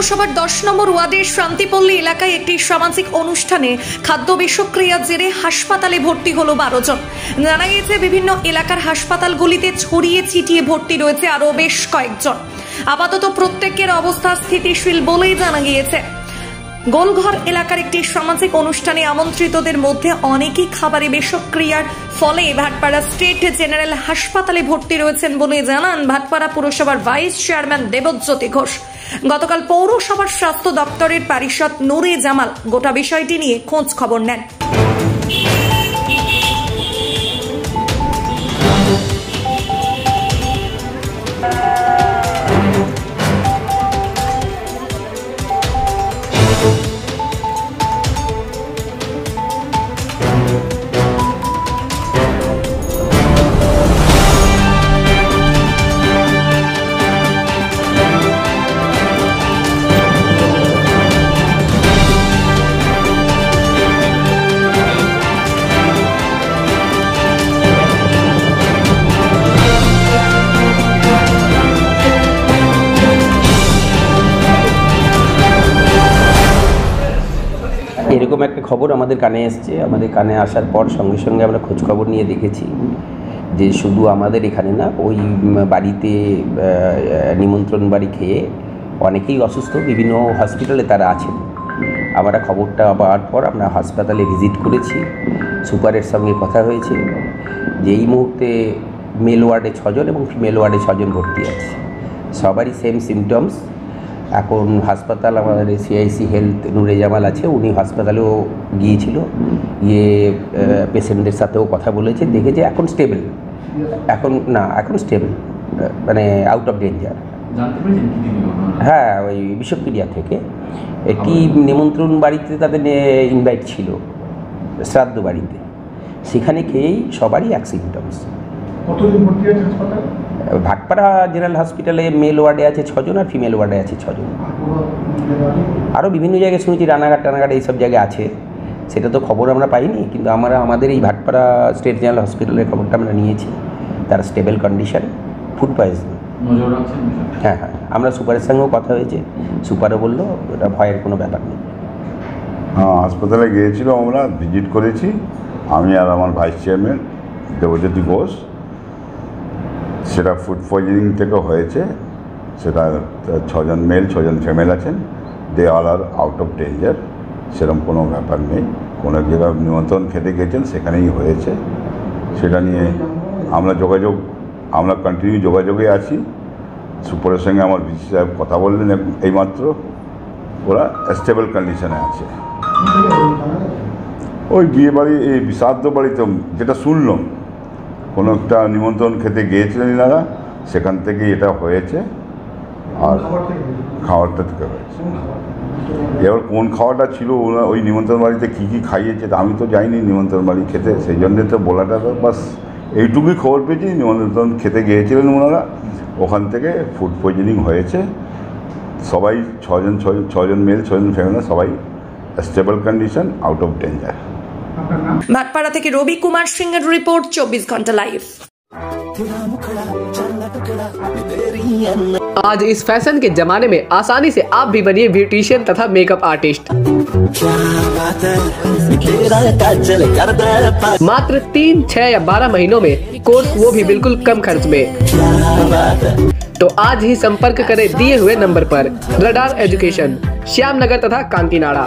পৌরসভার 10 নম্বর ওয়ার্ডের শান্তিপল্লী এলাকায় একটি সামাজিক অনুষ্ঠানে খাদ্য বিষক্রিয়ার জেরে হাসপাতালে ভর্তি হলো 12 জন। জানা গেছে বিভিন্ন এলাকার হাসপাতালগুলিতে ছড়িয়ে ছিটিয়ে ভর্তি রয়েছে আরও বেশ কয়েকজন। আপাতত প্রত্যেকের অবস্থা স্থিতিশীল বলেই জানা গিয়েছে। গোলঘর এলাকার একটি সামাজিক অনুষ্ঠানে আমন্ত্রিতদের মধ্যে অনেকেই খাবারে বিষক্রিয়ার ফলে ভাটপাড়া স্টেট জেনারেল হাসপাতালে ভর্তি রয়েছেন বলে জানান ভাটপাড়া পুরসভার ভাইস চেয়ারম্যান দেবজ্যোতি ঘোষ। গতকাল পৌরসভার স্বাস্থ্য দপ্তরের পারিষদ নুরে জামাল গোটা বিষয়টি নিয়ে খোঁজ খবর নেন। এরকম একটা খবর আমাদের কানে এসছে। আমাদের কানে আসার পর সঙ্গে সঙ্গে আমরা খোঁজ খবর নিয়ে দেখেছি যে শুধু আমাদের এখানে না, ওই বাড়িতে নিমন্ত্রণ বাড়ি খেয়ে অনেকেই অসুস্থ, বিভিন্ন হসপিটালে তারা আছেন। আমরা খবরটা পাওয়ার পর আমরা হাসপাতালে ভিজিট করেছি, সুপারের সঙ্গে কথা হয়েছে যে এই মুহূর্তে মেল ওয়ার্ডে 6 জন এবং ফিমেল ওয়ার্ডে 6 জন ভর্তি আছে, সবারই সেম সিমটমস। এখন হাসপাতাল আমাদের সিআইসি হেলথ নুরে জামাল আছে, উনি হাসপাতালেও গিয়েছিল, গিয়ে পেশেন্টদের সাথেও কথা বলেছে, দেখেছে এখন স্টেবল, এখন স্টেবল, মানে আউট অফ ডেঞ্জার। হ্যাঁ, ওই বিষক্রিয়া থেকে একটি নিমন্ত্রণ বাড়িতে তাদের ইনভাইট ছিল, শ্রাদ্ধ বাড়িতে, সেখানে খেয়েই সবারই এক সিমটমস। ভাটপাড়া জেনারেল হসপিটালে মেল ওয়ার্ডে আছে 6 জন আর ফিমেল ওয়ার্ডে আছে 6 জন। আরও বিভিন্ন জায়গায় শুনেছি রানাঘাট এইসব জায়গায় আছে, সেটা তো খবর আমরা পাইনি, কিন্তু আমাদের এই ভাটপাড়া স্টেট জেনারেল হসপিটালের খবরটা আমরা নিয়েছি। তারা স্টেবল কন্ডিশন, ফুড পয়জন। হ্যাঁ, আমরা সুপারের সঙ্গেও কথা হয়েছে, সুপারও বললো ওটা ভয়ের কোনো ব্যাপার নেই। হাসপাতালে গিয়েছিল, আমরা ভিজিট করেছি, আমি আর আমার ভাইস চেয়ারম্যান দেবজ্যোতি ঘোষ। সেটা ফুড পয়জনিং থেকে হয়েছে, সেটা 6 জন মেল 6 জন ফিমেল আছেন, they all are out of danger, সেরকম কোনো ব্যাপার নেই। কোনো এক জায়গায় নিমন্ত্রণ খেতে গেছেন, সেখানেই হয়েছে। সেটা নিয়ে আমরা কন্টিনিউ যোগাযোগে আছি। সুপারের সঙ্গে আমার ভিসি সাহেব কথা বললেন এইমাত্র, ওরা স্টেবল কন্ডিশনে আছে। ওই বিয়ে বাড়ি, এই শ্রাদ্ধ বাড়িতে যেটা শুনলাম, কোনো একটা নিমন্ত্রণ খেতে গিয়েছিলেন এনারা, সেখান থেকেই এটা হয়েছে, আর খাবারটা থেকে হয়েছে। এবার কোন খাওয়াটা ছিল, ওই নিমন্ত্রণ বাড়িতে কী কী খাইয়েছে আমি তো যাইনি নিমন্ত্রণ বাড়ি খেতে, সেই জন্যে তো বলাটা তো বাস এইটুকুই খবর পেয়েছি। নিমন্ত্রণ খেতে গিয়েছিলেন ওনারা, ওখান থেকে ফুড পয়জনিং হয়েছে। সবাই 6 জন মেল 6 জন ফিমেল, সবাই stable condition, out of danger. Bhatpara থেকে রবি কুমার সিংহের রিपोर्ट 24 घंटा लाइव। आज इस फैशन के जमाने में आसानी से आप भी बनिए ब्यूटिशियन तथा मेकअप आर्टिस्ट। मात्र 3, 6 या 12 महीनों में कोर्स, वो भी बिल्कुल कम खर्च में। तो आज ही संपर्क करें दिए हुए नंबर पर। रडार एजुकेशन, श्यामनगर तथा कांकीनाड़ा।